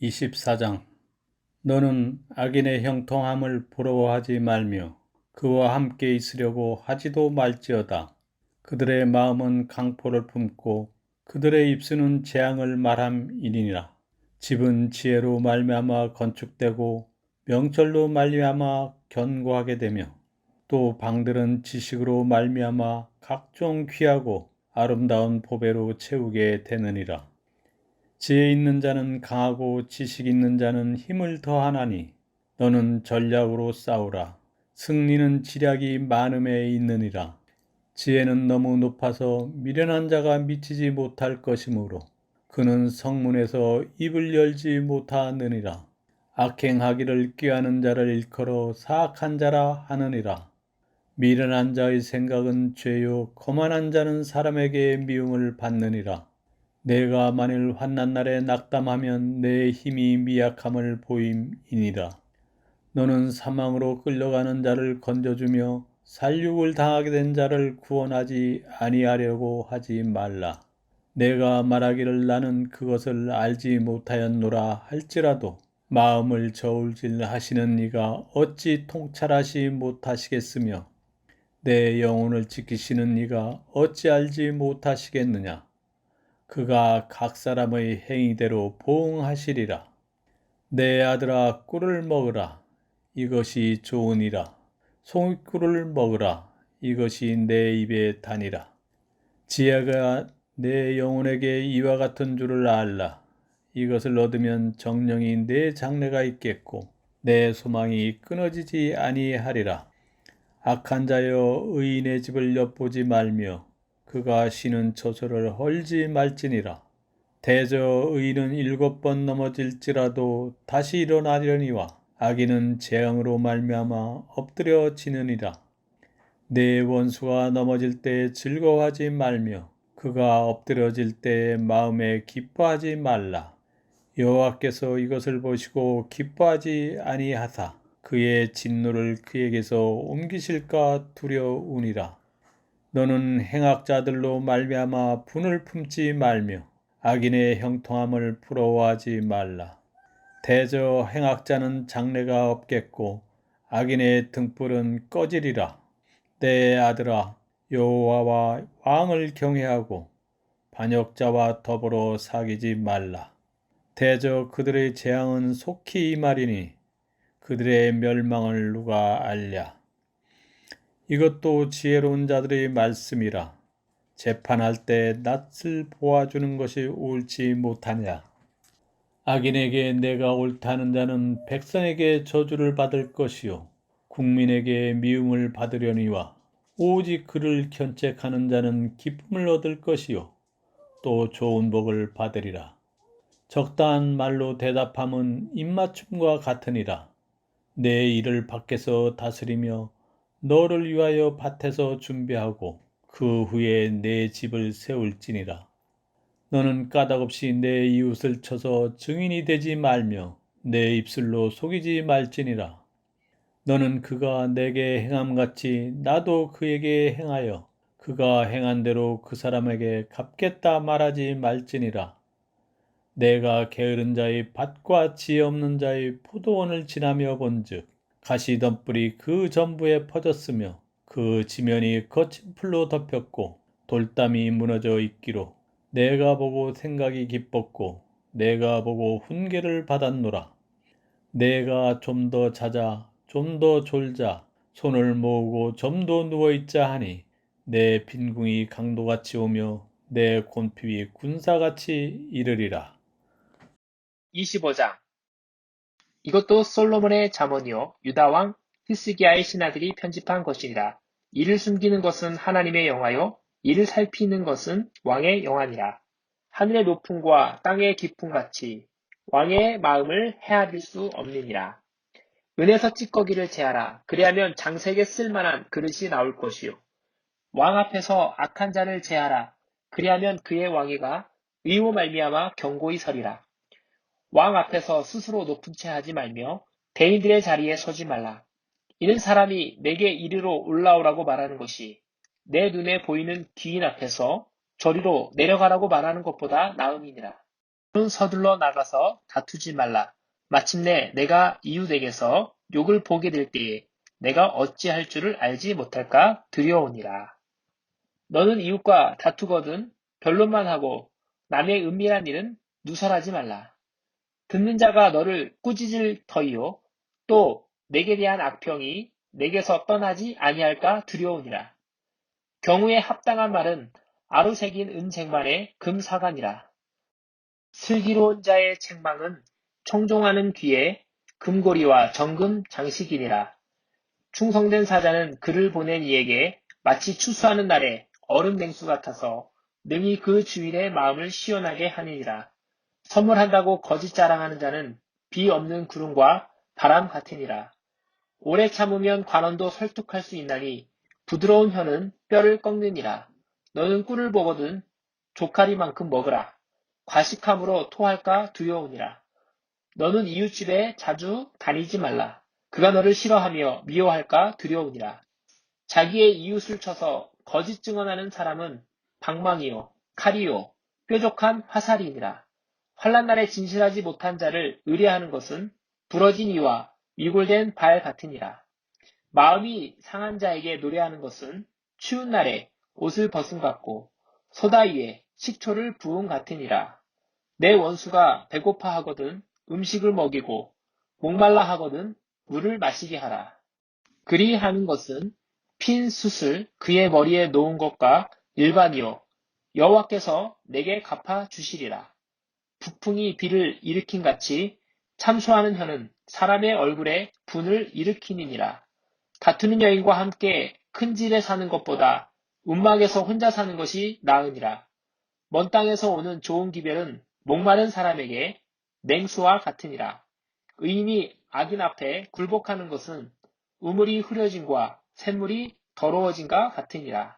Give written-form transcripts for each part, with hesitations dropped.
24장. 너는 악인의 형통함을 부러워하지 말며 그와 함께 있으려고 하지도 말지어다. 그들의 마음은 강포를 품고 그들의 입술은 재앙을 말함이니라. 집은 지혜로 말미암아 건축되고 명철로 말미암아 견고하게 되며 또 방들은 지식으로 말미암아 각종 귀하고 아름다운 보배로 채우게 되느니라. 지혜 있는 자는 강하고 지식 있는 자는 힘을 더하나니 너는 전략으로 싸우라. 승리는 지략이 많음에 있느니라. 지혜는 너무 높아서 미련한 자가 미치지 못할 것이므로 그는 성문에서 입을 열지 못하느니라. 악행하기를 꾀하는 자를 일컬어 사악한 자라 하느니라. 미련한 자의 생각은 죄요 거만한 자는 사람에게 미움을 받느니라. 내가 만일 환난 날에 낙담하면 내 힘이 미약함을 보임이니라. 너는 사망으로 끌려가는 자를 건져주며 살육을 당하게 된 자를 구원하지 아니하려고 하지 말라. 내가 말하기를 나는 그것을 알지 못하였노라 할지라도 마음을 저울질하시는 이가 어찌 통찰하시 못하시겠으며 내 영혼을 지키시는 이가 어찌 알지 못하시겠느냐. 그가 각 사람의 행위대로 보응하시리라. 내 아들아 꿀을 먹으라. 이것이 좋으니라. 송이꿀을 먹으라. 이것이 내 입에 다니라. 지혜가 내 영혼에게 이와 같은 줄을 알라. 이것을 얻으면 정령이 내 장래가 있겠고 내 소망이 끊어지지 아니하리라. 악한 자여 의인의 집을 엿보지 말며 그가 쉬는 처소를 헐지 말지니라. 대저 의인은 7번 넘어질지라도 다시 일어나려니와 악인은 재앙으로 말미암아 엎드려지느니라. 내 원수가 넘어질 때 즐거워하지 말며 그가 엎드려질 때 마음에 기뻐하지 말라. 여호와께서 이것을 보시고 기뻐하지 아니하사 그의 진노를 그에게서 옮기실까 두려우니라. 너는 행악자들로 말미암아 분을 품지 말며 악인의 형통함을 부러워하지 말라. 대저 행악자는 장래가 없겠고 악인의 등불은 꺼지리라. 내 아들아 여호와와 왕을 경외하고 반역자와 더불어 사귀지 말라. 대저 그들의 재앙은 속히 임하리니 그들의 멸망을 누가 알랴. 이것도 지혜로운 자들의 말씀이라. 재판할 때 낯을 보아주는 것이 옳지 못하냐. 악인에게 내가 옳다는 자는 백성에게 저주를 받을 것이요 국민에게 미움을 받으려니와 오직 그를 견책하는 자는 기쁨을 얻을 것이요 또 좋은 복을 받으리라. 적당한 말로 대답함은 입맞춤과 같으니라. 내 일을 밖에서 다스리며 너를 위하여 밭에서 준비하고 그 후에 내 집을 세울지니라. 너는 까닭없이 내 이웃을 쳐서 증인이 되지 말며 내 입술로 속이지 말지니라. 너는 그가 내게 행함같이 나도 그에게 행하여 그가 행한 대로 그 사람에게 갚겠다 말하지 말지니라. 내가 게으른 자의 밭과 지혜 없는 자의 포도원을 지나며 본즉 가시덤불이 그 전부에 퍼졌으며 그 지면이 거친 풀로 덮였고 돌담이 무너져 있기로 내가 보고 생각이 기뻤고 내가 보고 훈계를 받았노라. 내가 좀 더 자자 좀 더 졸자 손을 모으고 좀 더 누워있자 하니 내 빈궁이 강도같이 오며 내 곤핍이 군사같이 이르리라. 25장. 이것도 솔로몬의 잠언이요 유다 왕 히스기야의 신하들이 편집한 것이니라. 이를 숨기는 것은 하나님의 영화요 이를 살피는 것은 왕의 영화니라. 하늘의 높음과 땅의 깊음같이 왕의 마음을 헤아릴 수 없느니라. 은에서 찌꺼기를 제하라. 그리하면 장색에 쓸만한 그릇이 나올 것이요 왕 앞에서 악한 자를 제하라. 그리하면 그의 왕위가 의로 말미암아 견고히 서리라. 왕 앞에서 스스로 높은 채 하지 말며 대인들의 자리에 서지 말라. 이는 사람이 내게 이리로 올라오라고 말하는 것이 내 눈에 보이는 귀인 앞에서 저리로 내려가라고 말하는 것보다 나음이니라. 너는 서둘러 나가서 다투지 말라. 마침내 내가 이웃에게서 욕을 보게 될 때에 내가 어찌할 줄을 알지 못할까 두려우니라. 너는 이웃과 다투거든 변론만 하고 남의 은밀한 일은 누설하지 말라. 듣는 자가 너를 꾸짖을 터이요 또 내게 대한 악평이 내게서 떠나지 아니할까 두려우니라. 경우에 합당한 말은 아루새긴 은쟁반의 금사관이라. 슬기로운 자의 책망은 청종하는 귀에 금고리와 정금 장식이니라. 충성된 사자는 그를 보낸 이에게 마치 추수하는 날에 얼음 냉수 같아서 능히 그 주인의 마음을 시원하게 하느니라. 선물한다고 거짓 자랑하는 자는 비 없는 구름과 바람 같으니라. 오래 참으면 관원도 설득할 수 있나니 부드러운 혀는 뼈를 꺾느니라. 너는 꿀을 보거든 조카리만큼 먹으라. 과식함으로 토할까 두려우니라. 너는 이웃집에 자주 다니지 말라. 그가 너를 싫어하며 미워할까 두려우니라. 자기의 이웃을 쳐서 거짓 증언하는 사람은 방망이요, 칼이요, 뾰족한 화살이니라. 환난 날에 진실하지 못한 자를 의뢰하는 것은 부러진 이와 위골된 발 같으니라. 마음이 상한 자에게 노래하는 것은 추운 날에 옷을 벗음 같고 소다 위에 식초를 부음 같으니라. 내 원수가 배고파 하거든 음식을 먹이고 목말라 하거든 물을 마시게 하라. 그리 하는 것은 핀 숯을 그의 머리에 놓은 것과 일반이요 여호와께서 내게 갚아 주시리라. 북풍이 비를 일으킨 같이 참소하는 혀는 사람의 얼굴에 분을 일으키니라. 다투는 여인과 함께 큰 집에 사는 것보다 움막에서 혼자 사는 것이 나으니라. 먼 땅에서 오는 좋은 기별은 목마른 사람에게 냉수와 같으니라. 의인이 악인 앞에 굴복하는 것은 우물이 흐려짐과 샘물이 더러워짐과 같으니라.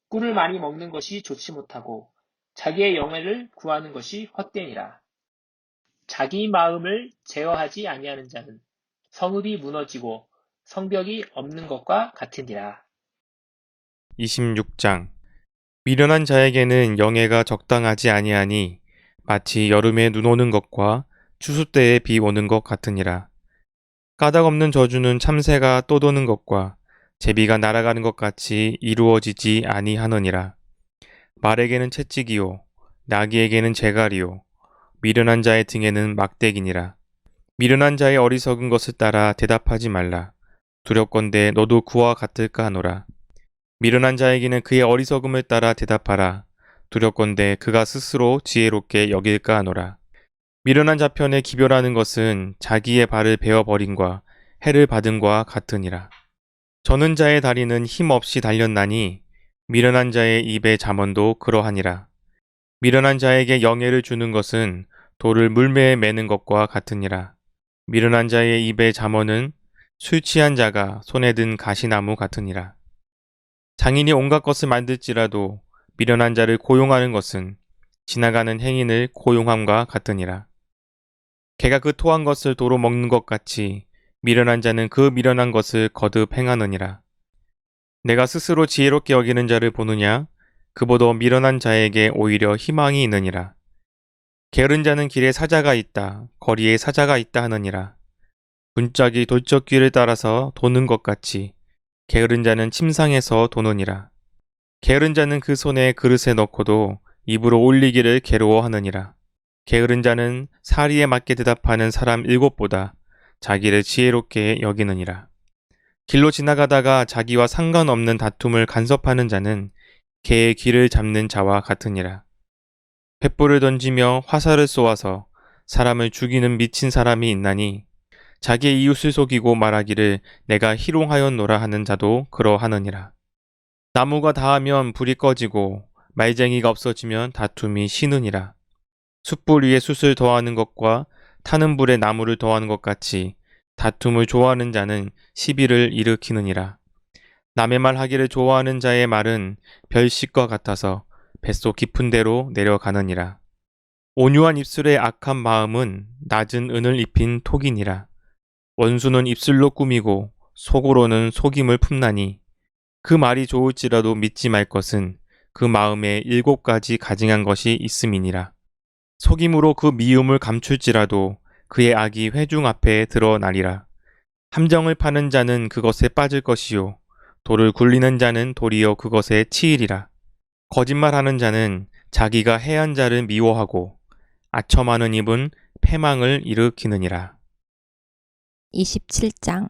꿀을 많이 먹는 것이 좋지 못하고 자기의 영예를 구하는 것이 헛되니라. 자기 마음을 제어하지 아니하는 자는 성읍이 무너지고 성벽이 없는 것과 같으니라. 26장 미련한 자에게는 영예가 적당하지 아니하니 마치 여름에 눈 오는 것과 추수 때에 비 오는 것 같으니라. 까닭 없는 저주는 참새가 떠도는 것과 제비가 날아가는 것 같이 이루어지지 아니하느니라. 말에게는 채찍이요 나귀에게는 재갈이요 미련한 자의 등에는 막대기니라. 미련한 자의 어리석은 것을 따라 대답하지 말라. 두렵건대 너도 그와 같을까 하노라. 미련한 자에게는 그의 어리석음을 따라 대답하라. 두렵건대 그가 스스로 지혜롭게 여길까 하노라. 미련한 자 편에 기별하는 것은 자기의 발을 베어버림과 해를 받음과 같으니라. 저는 자의 다리는 힘없이 달렸나니 미련한 자의 입의 잠언도 그러하니라. 미련한 자에게 영예를 주는 것은 돌을 물매에 매는 것과 같으니라. 미련한 자의 입의 잠언은 술 취한 자가 손에 든 가시나무 같으니라. 장인이 온갖 것을 만들지라도 미련한 자를 고용하는 것은 지나가는 행인을 고용함과 같으니라. 개가 그 토한 것을 도로 먹는 것 같이 미련한 자는 그 미련한 것을 거듭 행하느니라. 내가 스스로 지혜롭게 여기는 자를 보느냐? 그보다 미련한 자에게 오히려 희망이 있느니라. 게으른 자는 길에 사자가 있다, 거리에 사자가 있다 하느니라. 분짝이 돌적귀를 따라서 도는 것 같이 게으른 자는 침상에서 도느니라. 게으른 자는 그 손에 그릇에 넣고도 입으로 올리기를 괴로워하느니라. 게으른 자는 사리에 맞게 대답하는 사람 7보다 자기를 지혜롭게 여기느니라. 길로 지나가다가 자기와 상관없는 다툼을 간섭하는 자는 개의 귀를 잡는 자와 같으니라. 횃불을 던지며 화살을 쏘아서 사람을 죽이는 미친 사람이 있나니 자기의 이웃을 속이고 말하기를 내가 희롱하였노라 하는 자도 그러하느니라. 나무가 다하면 불이 꺼지고 말쟁이가 없어지면 다툼이 쉬느니라. 숯불 위에 숯을 더하는 것과 타는 불에 나무를 더하는 것 같이 다툼을 좋아하는 자는 시비를 일으키느니라. 남의 말 하기를 좋아하는 자의 말은 별식과 같아서 뱃속 깊은 데로 내려가느니라. 온유한 입술의 악한 마음은 낮은 은을 입힌 톡이니라. 원수는 입술로 꾸미고 속으로는 속임을 품나니 그 말이 좋을지라도 믿지 말 것은 그 마음에 7가지 가증한 것이 있음이니라. 속임으로 그 미움을 감출지라도 그의 악이 회중 앞에 드러나리라. 함정을 파는 자는 그것에 빠질 것이요 돌을 굴리는 자는 도리어 그것에 치이리라. 거짓말하는 자는 자기가 해한 자를 미워하고 아첨하는 입은 패망을 일으키느니라. 27장.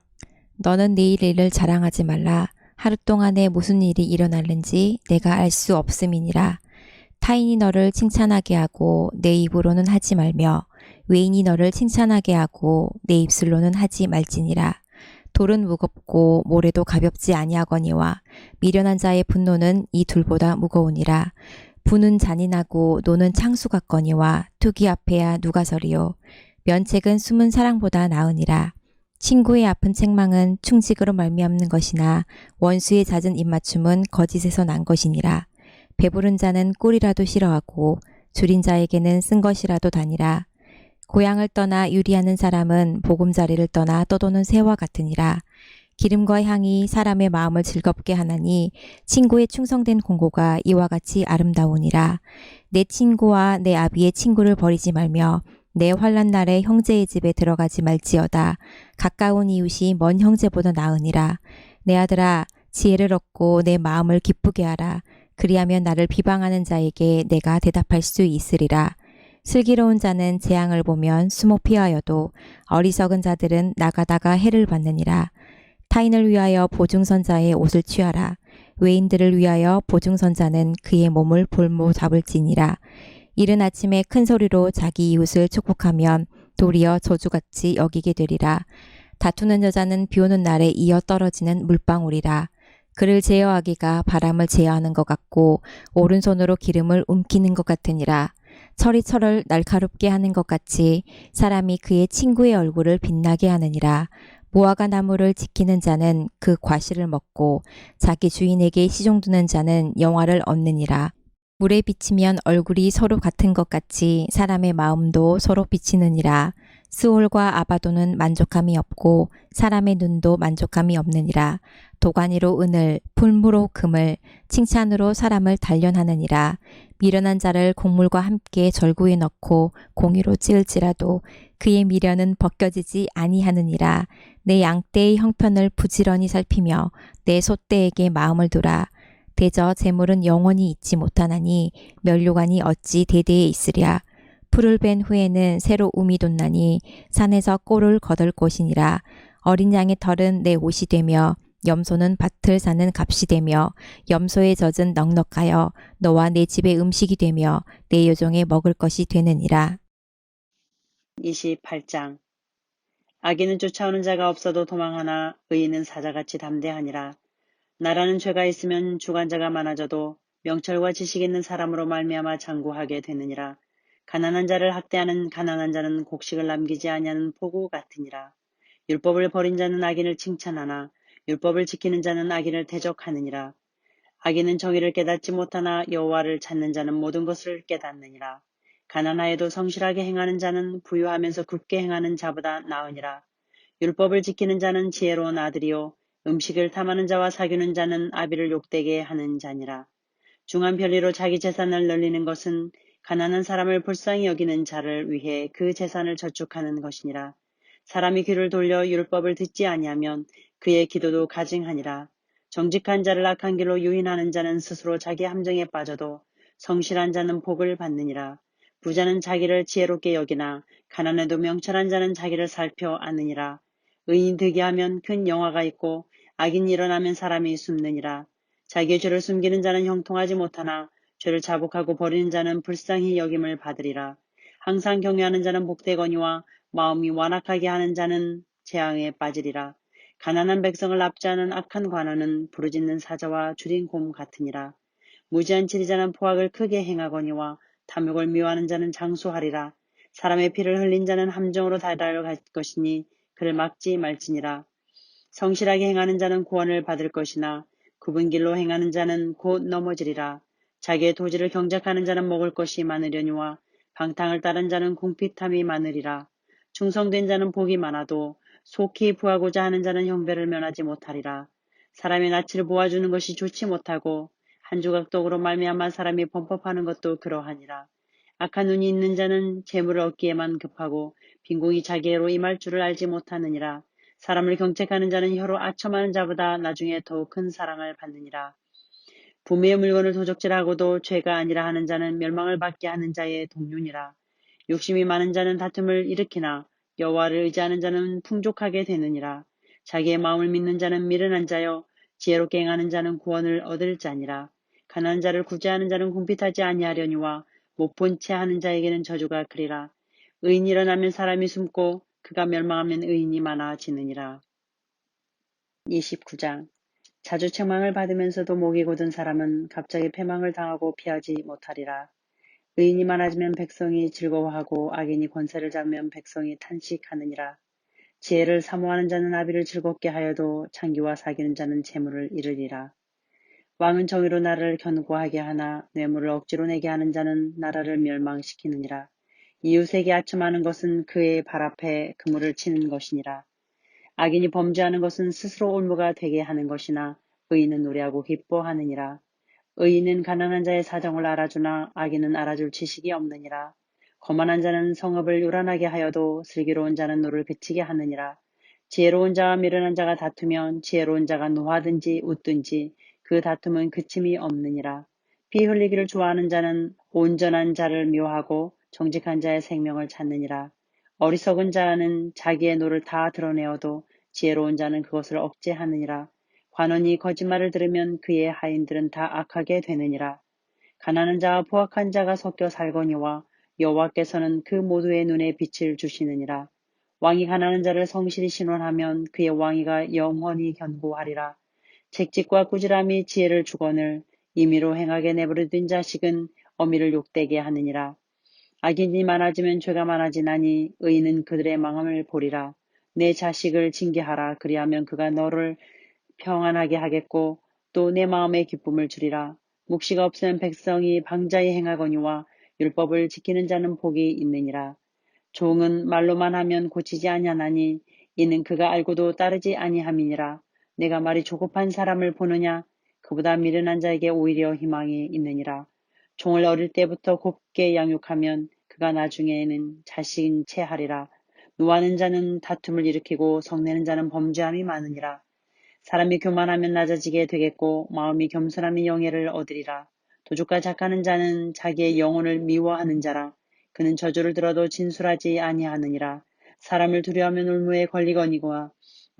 너는 내일 일을 자랑하지 말라. 하루 동안에 무슨 일이 일어날는지 내가 알 수 없음이니라. 타인이 너를 칭찬하게 하고 내 입으로는 하지 말며 외인이 너를 칭찬하게 하고 내 입술로는 하지 말지니라. 돌은 무겁고 모래도 가볍지 아니하거니와 미련한 자의 분노는 이 둘보다 무거우니라. 부는 잔인하고 노는 창수 같거니와 투기 앞에야 누가 서리요. 면책은 숨은 사랑보다 나으니라. 친구의 아픈 책망은 충직으로 말미암는 것이나 원수의 잦은 입맞춤은 거짓에서 난 것이니라. 배부른 자는 꿀이라도 싫어하고 줄인 자에게는 쓴 것이라도 다니라. 고향을 떠나 유리하는 사람은 보금자리를 떠나 떠도는 새와 같으니라. 기름과 향이 사람의 마음을 즐겁게 하나니 친구의 충성된 공고가 이와 같이 아름다우니라. 내 친구와 내 아비의 친구를 버리지 말며 내 환난 날에 형제의 집에 들어가지 말지어다. 가까운 이웃이 먼 형제보다 나으니라. 내 아들아, 지혜를 얻고 내 마음을 기쁘게 하라. 그리하면 나를 비방하는 자에게 내가 대답할 수 있으리라. 슬기로운 자는 재앙을 보면 숨어 피하여도 어리석은 자들은 나가다가 해를 받느니라. 타인을 위하여 보증선자의 옷을 취하라. 외인들을 위하여 보증선자는 그의 몸을 볼모 잡을지니라. 이른 아침에 큰 소리로 자기 이웃을 축복하면 도리어 저주같이 여기게 되리라. 다투는 여자는 비오는 날에 이어 떨어지는 물방울이라. 그를 제어하기가 바람을 제어하는 것 같고 오른손으로 기름을 움키는 것 같으니라. 철이 철을 날카롭게 하는 것 같이 사람이 그의 친구의 얼굴을 빛나게 하느니라. 무화과 나무를 지키는 자는 그 과실을 먹고 자기 주인에게 시종두는 자는 영화를 얻느니라. 물에 비치면 얼굴이 서로 같은 것 같이 사람의 마음도 서로 비치느니라. 스올과 아바도는 만족함이 없고 사람의 눈도 만족함이 없느니라. 도가니로 은을, 풀무로 금을, 칭찬으로 사람을 단련하느니라. 미련한 자를 곡물과 함께 절구에 넣고 공유로 찌을지라도 그의 미련은 벗겨지지 아니하느니라. 내 양떼의 형편을 부지런히 살피며 내 소떼에게 마음을 두라. 대저 재물은 영원히 잊지 못하나니 면류관이 어찌 대대에 있으랴. 풀을 벤 후에는 새로 움이 돋나니 산에서 꼴을 거둘 것이니라. 어린 양의 털은 내 옷이 되며 염소는 밭을 사는 값이 되며 염소의 젖은 넉넉하여 너와 내 집의 음식이 되며 내 여종의 먹을 것이 되느니라. 28장. 악인은 쫓아오는 자가 없어도 도망하나 의인은 사자같이 담대하니라. 나라는 죄가 있으면 주관자가 많아져도 명철과 지식 있는 사람으로 말미암아 장구하게 되느니라. 가난한 자를 학대하는 가난한 자는 곡식을 남기지 아니하는 포구 같으니라. 율법을 버린 자는 악인을 칭찬하나 율법을 지키는 자는 악인을 대적하느니라. 악인은 정의를 깨닫지 못하나 여호와를 찾는 자는 모든 것을 깨닫느니라. 가난하여도 성실하게 행하는 자는 부유하면서 굳게 행하는 자보다 나으니라. 율법을 지키는 자는 지혜로운 아들이요 음식을 탐하는 자와 사귀는 자는 아비를 욕되게 하는 자니라. 중한 편리로 자기 재산을 늘리는 것은 가난한 사람을 불쌍히 여기는 자를 위해 그 재산을 저축하는 것이니라. 사람이 귀를 돌려 율법을 듣지 아니하면 그의 기도도 가증하니라. 정직한 자를 악한 길로 유인하는 자는 스스로 자기 함정에 빠져도 성실한 자는 복을 받느니라. 부자는 자기를 지혜롭게 여기나 가난해도 명철한 자는 자기를 살펴 안느니라. 의인 득이하면 큰 영화가 있고 악인 일어나면 사람이 숨느니라. 자기의 죄를 숨기는 자는 형통하지 못하나 죄를 자복하고 버리는 자는 불쌍히 여김을 받으리라. 항상 경외하는 자는 복되거니와 마음이 완악하게 하는 자는 재앙에 빠지리라. 가난한 백성을 납치하는 악한 관원은 부르짖는 사자와 줄인 곰 같으니라. 무지한 지리자는 포악을 크게 행하거니와 탐욕을 미워하는 자는 장수하리라. 사람의 피를 흘린 자는 함정으로 달달갈 것이니 그를 막지 말지니라. 성실하게 행하는 자는 구원을 받을 것이나 굽은 길로 행하는 자는 곧 넘어지리라. 자기의 토지를 경작하는 자는 먹을 것이 많으려니와 방탕을 따른 자는 궁핍함이 많으리라. 충성된 자는 복이 많아도 속히 부하고자 하는 자는 형배를 면하지 못하리라. 사람의 낯을 보아주는 것이 좋지 못하고 한 조각 떡으로 말미암아 사람이 범법하는 것도 그러하니라. 악한 눈이 있는 자는 재물을 얻기에만 급하고 빈궁이 자기애로 임할 줄을 알지 못하느니라. 사람을 경책하는 자는 혀로 아첨하는 자보다 나중에 더욱 큰 사랑을 받느니라. 부모의 물건을 도적질하고도 죄가 아니라 하는 자는 멸망을 받게 하는 자의 동륜이라. 욕심이 많은 자는 다툼을 일으키나 여호와를 의지하는 자는 풍족하게 되느니라. 자기의 마음을 믿는 자는 미련한 자요 지혜롭게 행하는 자는 구원을 얻을 자니라. 가난한 자를 구제하는 자는 궁핍하지 아니하려니와 못 본 채 하는 자에게는 저주가 크리라. 의인이 일어나면 사람이 숨고 그가 멸망하면 의인이 많아지느니라. 29장 자주 책망을 받으면서도 목이 곧은 사람은 갑자기 패망을 당하고 피하지 못하리라. 의인이 많아지면 백성이 즐거워하고 악인이 권세를 잡으면 백성이 탄식하느니라. 지혜를 사모하는 자는 아비를 즐겁게 하여도 창기와 사귀는 자는 재물을 잃으리라. 왕은 정의로 나라를 견고하게 하나 뇌물을 억지로 내게 하는 자는 나라를 멸망시키느니라. 이웃에게 아첨하는 것은 그의 발 앞에 그물을 치는 것이니라. 악인이 범죄하는 것은 스스로 올무가 되게 하는 것이나 의인은 노래하고 기뻐하느니라. 의인은 가난한 자의 사정을 알아주나 악인은 알아줄 지식이 없느니라. 거만한 자는 성읍을 요란하게 하여도 슬기로운 자는 노를 그치게 하느니라. 지혜로운 자와 미련한 자가 다투면 지혜로운 자가 노하든지 웃든지 그 다툼은 그침이 없느니라. 피 흘리기를 좋아하는 자는 온전한 자를 묘하고 정직한 자의 생명을 찾느니라. 어리석은 자는 자기의 노를 다 드러내어도 지혜로운 자는 그것을 억제하느니라. 관원이 거짓말을 들으면 그의 하인들은 다 악하게 되느니라. 가난한 자와 포악한 자가 섞여 살거니와 여호와께서는 그 모두의 눈에 빛을 주시느니라. 왕이 가난한 자를 성실히 신원하면 그의 왕위가 영원히 견고하리라. 책직과 꾸지람이 지혜를 주거늘 임의로 행하게 내버려둔 자식은 어미를 욕되게 하느니라. 악인이 많아지면 죄가 많아지나니 의인은 그들의 망함을 보리라. 내 자식을 징계하라. 그리하면 그가 너를 평안하게 하겠고 또 내 마음에 기쁨을 주리라. 묵시가 없으면 백성이 방자히 행하거니와 율법을 지키는 자는 복이 있느니라. 종은 말로만 하면 고치지 아니하나니 이는 그가 알고도 따르지 아니함이니라. 내가 말이 조급한 사람을 보느냐? 그보다 미련한 자에게 오히려 희망이 있느니라. 종을 어릴 때부터 곱게 양육하면 그가 나중에는 자식인 채 하리라. 노하는 자는 다툼을 일으키고 성내는 자는 범죄함이 많으니라. 사람이 교만하면 낮아지게 되겠고 마음이 겸손하면 영예를 얻으리라. 도둑과 작하는 자는 자기의 영혼을 미워하는 자라. 그는 저주를 들어도 진술하지 아니하느니라. 사람을 두려워하면 울무에 걸리거니와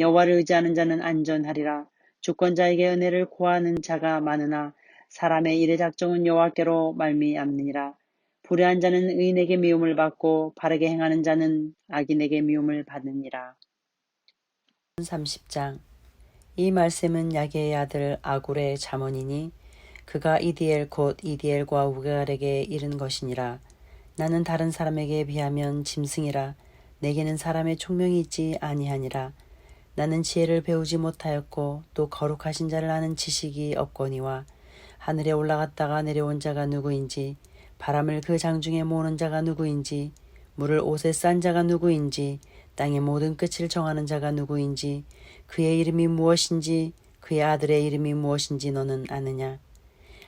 여호와를 의지하는 자는 안전하리라. 주권자에게 은혜를 구하는 자가 많으나 사람의 일의 작정은 여호와께로 말미암느니라. 불의한 자는 의인에게 미움을 받고 바르게 행하는 자는 악인에게 미움을 받느니라. 30장 이 말씀은 야게의 아들 아굴의 잠언이니 그가 이디엘 곧 이디엘과 우갈에게 이른 것이니라. 나는 다른 사람에게 비하면 짐승이라. 내게는 사람의 총명이 있지 아니하니라. 나는 지혜를 배우지 못하였고 또 거룩하신 자를 아는 지식이 없거니와 하늘에 올라갔다가 내려온 자가 누구인지 바람을 그 장중에 모으는 자가 누구인지 물을 옷에 싼 자가 누구인지 땅의 모든 끝을 정하는 자가 누구인지 그의 이름이 무엇인지 그의 아들의 이름이 무엇인지 너는 아느냐.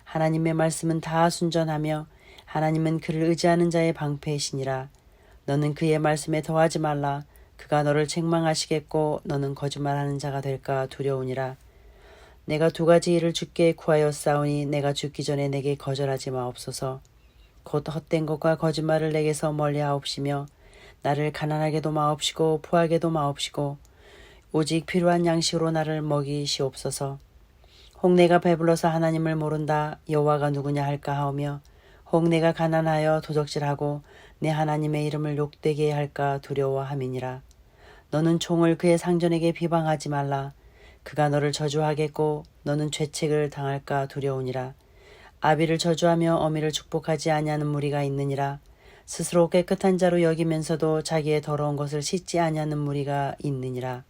하나님의 말씀은 다 순전하며 하나님은 그를 의지하는 자의 방패이시니라. 너는 그의 말씀에 더하지 말라. 그가 너를 책망하시겠고 너는 거짓말하는 자가 될까 두려우니라. 내가 두 가지 일을 주께 구하였사오니 내가 죽기 전에 내게 거절하지 마옵소서. 곧 헛된 것과 거짓말을 내게서 멀리하옵시며 나를 가난하게도 마옵시고 부하게도 마옵시고 오직 필요한 양식으로 나를 먹이시옵소서. 혹 내가 배불러서 하나님을 모른다 여호와가 누구냐 할까 하오며 혹 내가 가난하여 도적질하고 내 하나님의 이름을 욕되게 할까 두려워함이니라. 너는 종을 그의 상전에게 비방하지 말라. 그가 너를 저주하겠고 너는 죄책을 당할까 두려우니라. 아비를 저주하며 어미를 축복하지 아니하는 무리가 있느니라. 스스로 깨끗한 자로 여기면서도 자기의 더러운 것을 씻지 아니하는 무리가 있느니라.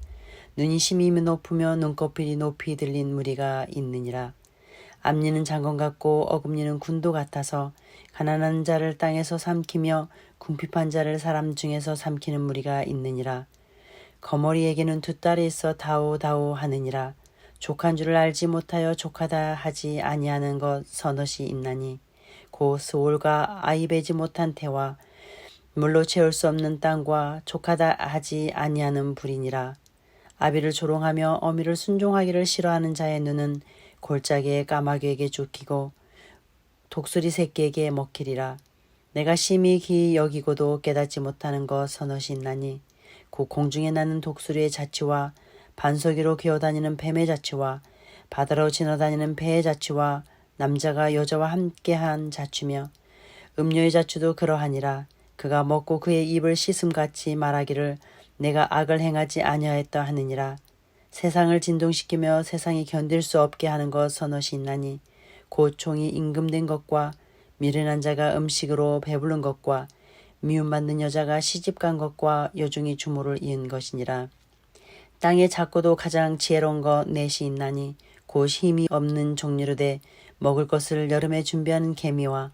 눈이 심히 높으며 눈꺼풀이 높이 들린 무리가 있느니라. 앞니는 장건 같고 어금니는 군도 같아서 가난한 자를 땅에서 삼키며 궁핍한 자를 사람 중에서 삼키는 무리가 있느니라. 거머리에게는 두 딸이 있어 다오다오 하느니라. 족한 줄을 알지 못하여 족하다 하지 아니하는 것 서넛이 있나니 고 스올과 아이 베지 못한 태와 물로 채울 수 없는 땅과 족하다 하지 아니하는 불이니라. 아비를 조롱하며 어미를 순종하기를 싫어하는 자의 눈은 골짜기의 까마귀에게 쫓기고 독수리 새끼에게 먹히리라. 내가 심히 기이 여기고도 깨닫지 못하는 것 서너시 있나니 곧 공중에 나는 독수리의 자취와 반석이로 기어다니는 뱀의 자취와 바다로 지나다니는 배의 자취와 남자가 여자와 함께한 자취며 음료의 자취도 그러하니라. 그가 먹고 그의 입을 씻음같이 말하기를 내가 악을 행하지 아니하였다 하느니라. 세상을 진동시키며 세상이 견딜 수 없게 하는 것 서너시 있나니 곧 종이 임금된 것과 미련한 자가 음식으로 배부른 것과 미움받는 여자가 시집간 것과 여종이 주모를 이은 것이니라. 땅에 작고도 가장 지혜로운 것 넷이 있나니 곧 힘이 없는 종류로되 먹을 것을 여름에 준비하는 개미와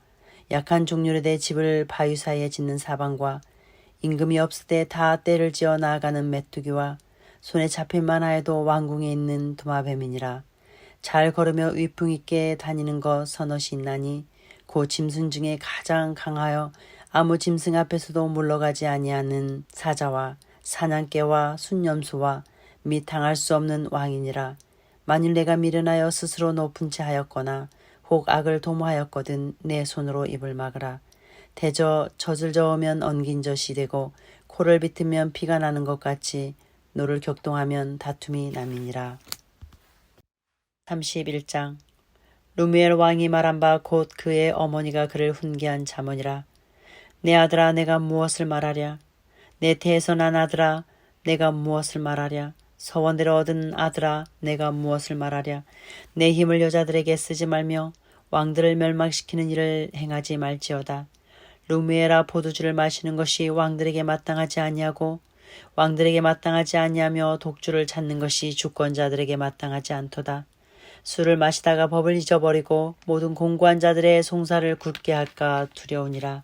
약한 종류로되 집을 바위 사이에 짓는 사방과 임금이 없을 때 다 때를 지어 나아가는 메뚜기와 손에 잡힐만 하여도 왕궁에 있는 도마뱀이니라. 잘 걸으며 위풍 있게 다니는 것 서너시 있나니 곧 짐승 중에 가장 강하여 아무 짐승 앞에서도 물러가지 아니하는 사자와 사냥개와 순념수와 및 당할 수 없는 왕이니라. 만일 내가 미련하여 스스로 높은 채 하였거나 혹 악을 도모하였거든 내 손으로 입을 막으라. 대저 젖을 저으면 엉긴 젖이 되고 코를 비틀면 피가 나는 것 같이 노를 격동하면 다툼이 남이니라. 31장 루미엘 왕이 말한 바 곧 그의 어머니가 그를 훈계한 자문이라. 내 아들아 내가 무엇을 말하랴. 내 태에서 난 아들아 내가 무엇을 말하랴. 서원대로 얻은 아들아 내가 무엇을 말하랴. 내 힘을 여자들에게 쓰지 말며 왕들을 멸망시키는 일을 행하지 말지어다. 루미엘아 포도주를 마시는 것이 왕들에게 마땅하지 아니하고 왕들에게 마땅하지 아니하며 독주를 찾는 것이 주권자들에게 마땅하지 않도다. 술을 마시다가 법을 잊어버리고 모든 공고한 자들의 송사를 굳게 할까 두려우니라.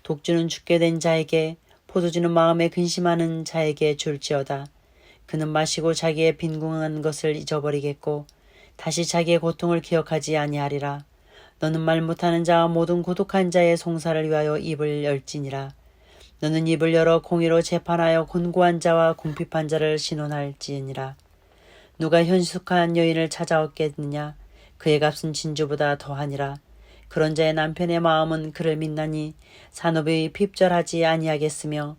독주는 죽게 된 자에게 포도주는 마음에 근심하는 자에게 줄지어다. 그는 마시고 자기의 빈궁한 것을 잊어버리겠고 다시 자기의 고통을 기억하지 아니하리라. 너는 말 못하는 자와 모든 고독한 자의 송사를 위하여 입을 열지니라. 너는 입을 열어 공의로 재판하여 곤고한 자와 궁핍한 자를 신원할지니라. 누가 현숙한 여인을 찾아왔겠느냐. 그의 값은 진주보다 더하니라. 그런 자의 남편의 마음은 그를 믿나니 산업이 핍절하지 아니하겠으며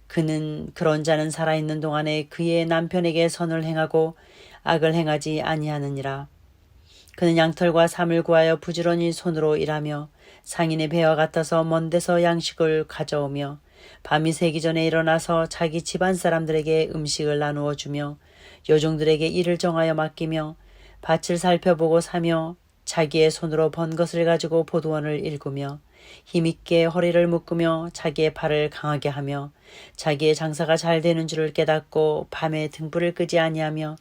그는 그런 자는 살아있는 동안에 그의 남편에게 선을 행하고 악을 행하지 아니하느니라. 그는 양털과 삼을 구하여 부지런히 손으로 일하며 상인의 배와 같아서 먼 데서 양식을 가져오며 밤이 새기 전에 일어나서 자기 집안 사람들에게 음식을 나누어 주며 여종들에게 일을 정하여 맡기며 밭을 살펴보고 사며 자기의 손으로 번 것을 가지고 포도원을 일구며 힘있게 허리를 묶으며 자기의 팔을 강하게 하며 자기의 장사가 잘 되는 줄을 깨닫고 밤에 등불을 끄지 아니하며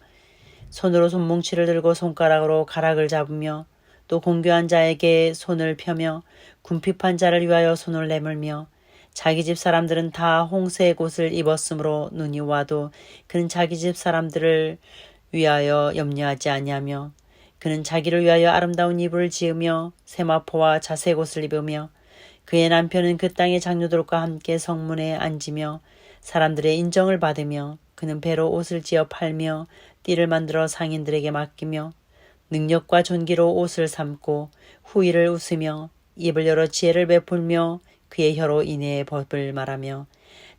손으로 손뭉치를 들고 손가락으로 가락을 잡으며 또 공교한 자에게 손을 펴며 궁핍한 자를 위하여 손을 내밀며 자기 집 사람들은 다 홍색 옷을 입었으므로 눈이 와도 그는 자기 집 사람들을 위하여 염려하지 아니하며 그는 자기를 위하여 아름다운 이불을 지으며 세마포와 자색 옷을 입으며 그의 남편은 그 땅의 장로들과 함께 성문에 앉으며 사람들의 인정을 받으며 그는 배로 옷을 지어 팔며 띠를 만들어 상인들에게 맡기며 능력과 존귀로 옷을 삼고 후일을 웃으며 입을 열어 지혜를 베풀며 그의 혀로 인애의 법을 말하며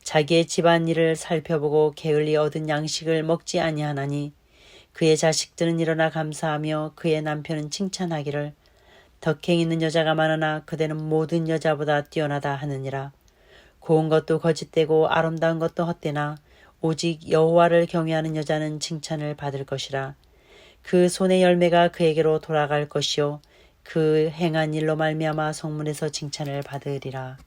자기의 집안일을 살펴보고 게을리 얻은 양식을 먹지 아니하나니 그의 자식들은 일어나 감사하며 그의 남편은 칭찬하기를 덕행 있는 여자가 많으나 그대는 모든 여자보다 뛰어나다 하느니라. 고운 것도 거짓되고 아름다운 것도 헛되나 오직 여호와를 경외하는 여자는 칭찬을 받을 것이라. 그 손의 열매가 그에게로 돌아갈 것이요 그 행한 일로 말미암아 성문에서 칭찬을 받으리라.